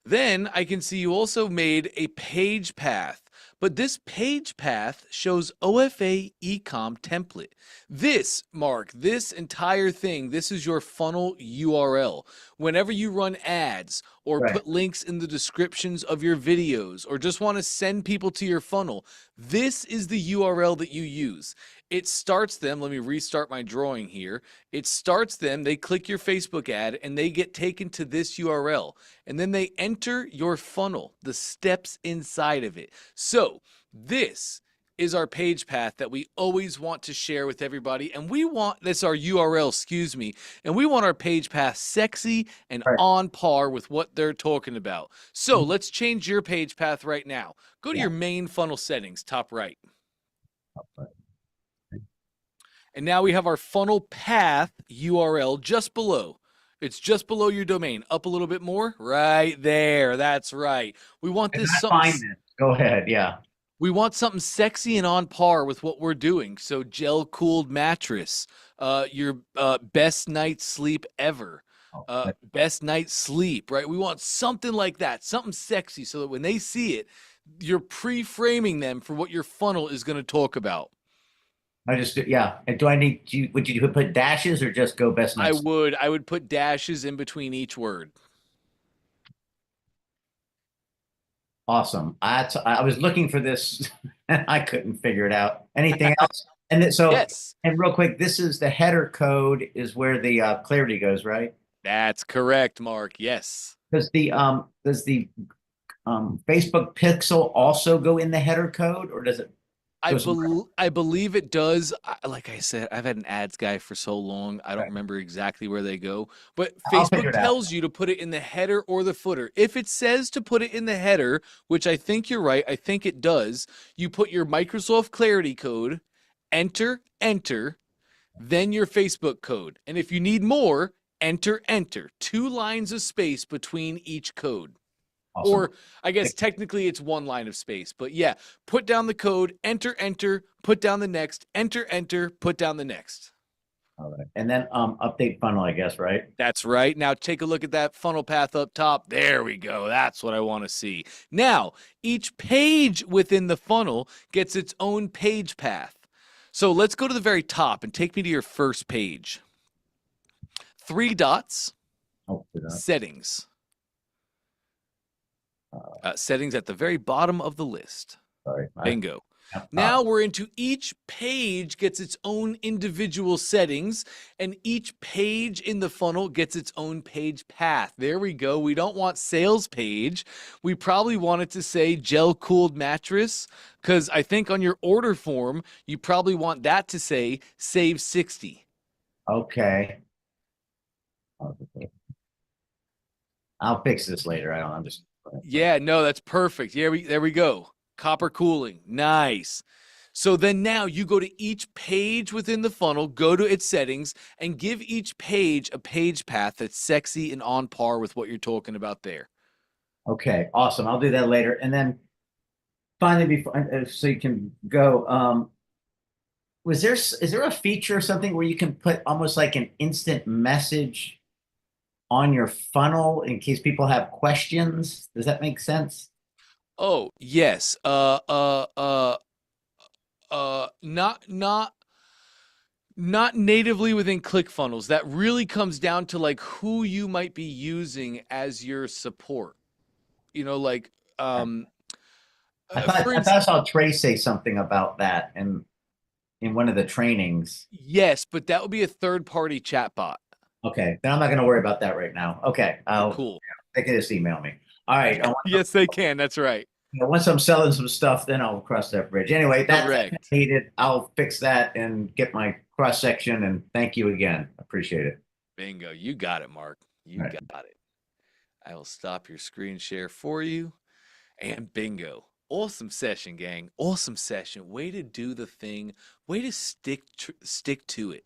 Then I can see you also made a page path, but this page path shows OFA Ecom template. This, Mark, this entire thing, this is your funnel URL. Whenever you run ads or Right. put links in the descriptions of your videos or just want to send people to your funnel, this is the URL that you use. It starts them, let me restart my drawing here. It starts them, they click your Facebook ad and they get taken to this URL. And then they enter your funnel, the steps inside of it. So this is our page path that we always want to share with everybody. And we want, this our URL, excuse me, and we want our page path sexy and Right. on par with what they're talking about. So let's change your page path right now. Go to Yeah. your main funnel settings, top right. And now we have our funnel path URL just below. It's just below your domain. Up a little bit more. Right there. That's right. We want If this I something. find this, go ahead, yeah. We want something sexy and on par with what we're doing. So gel cooled mattress, your best night's sleep ever, Oh, best night's sleep, right? We want something like that, something sexy, so that when they see it, you're pre-framing them for what your funnel is going to talk about. I just, yeah. And do I need to, would you put dashes or just go best I night? would put dashes in between each word. Awesome. I was looking for this and I couldn't figure it out. Anything else? And then, so, Yes, and real quick, this is the header code is where the clarity goes, right? that's correct, Mark. Yes. Does the Facebook pixel also go in the header code or does it go somewhere else? I believe it does. Like I said, I've had an ads guy for so long. I don't Okay. remember exactly where they go, but I'll figure Facebook it out. tells you to put it in the header or the footer. If it says to put it in the header, which I think you're right, I think it does, you put your Microsoft Clarity code, enter, then your Facebook code. And if you need more, enter, 2 lines of space between each code. Awesome. Or I guess technically it's 1 line of space, but yeah, put down the code, enter, put down the next, enter, put down the next. All right. And then update funnel, I guess, right? That's right. Now take a look at that funnel path up top. There we go. That's what I want to see. Now, each page within the funnel gets its own page path. So let's go to the very top and take me to your first page. 3 dots, Oh, good enough. settings. Settings at the very bottom of the list. Sorry. Bingo. Now we're into each page gets its own individual settings, and each page in the funnel gets its own page path. There we go. We don't want sales page. We probably want it to say gel cooled mattress, because I think on your order form, you probably want that to say save 60. Okay. I'll fix this later. I'm just. Yeah, no, that's perfect. There we go. Copper cooling. Nice. So then now you go to each page within the funnel, go to its settings, and give each page a page path that's sexy and on par with what you're talking about there. Okay, awesome. I'll do that later. And then finally, before so you can go, is there a feature or something where you can put almost like an instant message on your funnel in case people have questions? Does that make sense? Oh, yes. Not natively within ClickFunnels. That really comes down to like who you might be using as your support. You know, like for I instance, thought I saw Trey say something about that in one of the trainings. yes, but that would be a third-party chatbot. Okay, then I'm not going to worry about that right now. Okay, Cool. they can just email me. All right. Yes, they can. That's right. Once I'm selling some stuff, then I'll cross that bridge. Anyway, that's Correct. needed. I'll fix that and get my cross section. And thank you again. Appreciate it. Bingo. You got it, Mark. You Right. got it. I will stop your screen share for you. And bingo. Awesome session, gang. Awesome session. Way to do the thing. Way to stick to it.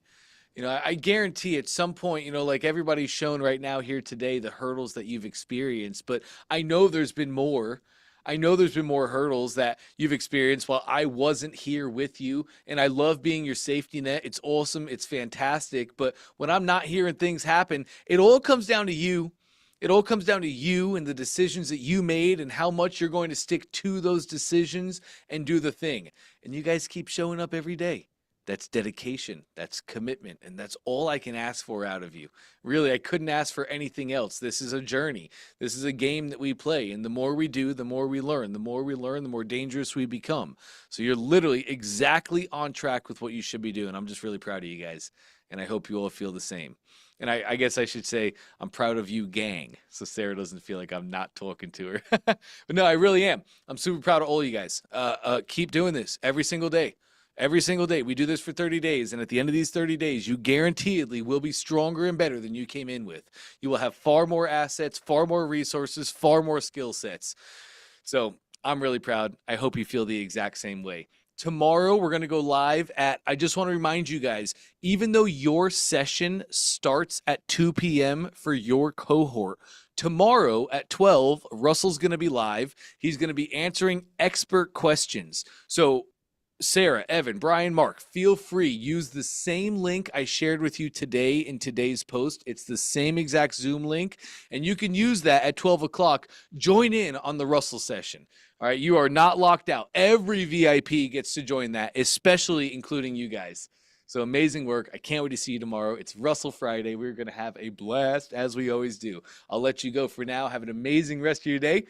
You know, I guarantee at some point, you know, like everybody's shown right now here today, the hurdles that you've experienced, but I know there's been more. I know there's been more hurdles that you've experienced while I wasn't here with you. And I love being your safety net. It's awesome. It's fantastic. But when I'm not here and things happen, it all comes down to you. It all comes down to you and the decisions that you made and how much you're going to stick to those decisions and do the thing. And you guys keep showing up every day. That's dedication, that's commitment, and that's all I can ask for out of you. Really, I couldn't ask for anything else. This is a journey. This is a game that we play, and the more we do, the more we learn. The more we learn, the more dangerous we become. So you're literally exactly on track with what you should be doing. I'm just really proud of you guys, and I hope you all feel the same. And I guess I should say I'm proud of you, gang, so Sarah doesn't feel like I'm not talking to her. But no, I really am. I'm super proud of all you guys. Keep doing this every single day. Every single day. We do this for 30 days. And at the end of these 30 days, you guaranteedly will be stronger and better than you came in with. You will have far more assets, far more resources, far more skill sets. So I'm really proud. I hope you feel the exact same way. Tomorrow, we're going to go live at, I just want to remind you guys, even though your session starts at 2 p.m. for your cohort, tomorrow at 12, Russell's going to be live. He's going to be answering expert questions. So Sarah, Evan, Brian, Mark, feel free. Use the same link I shared with you today in today's post. It's the same exact Zoom link, and you can use that at 12 o'clock. Join in on the Russell session. All right, you are not locked out. Every VIP gets to join that, especially including you guys. So amazing work. I can't wait to see you tomorrow. It's Russell Friday. We're going to have a blast, as we always do. I'll let you go for now. Have an amazing rest of your day.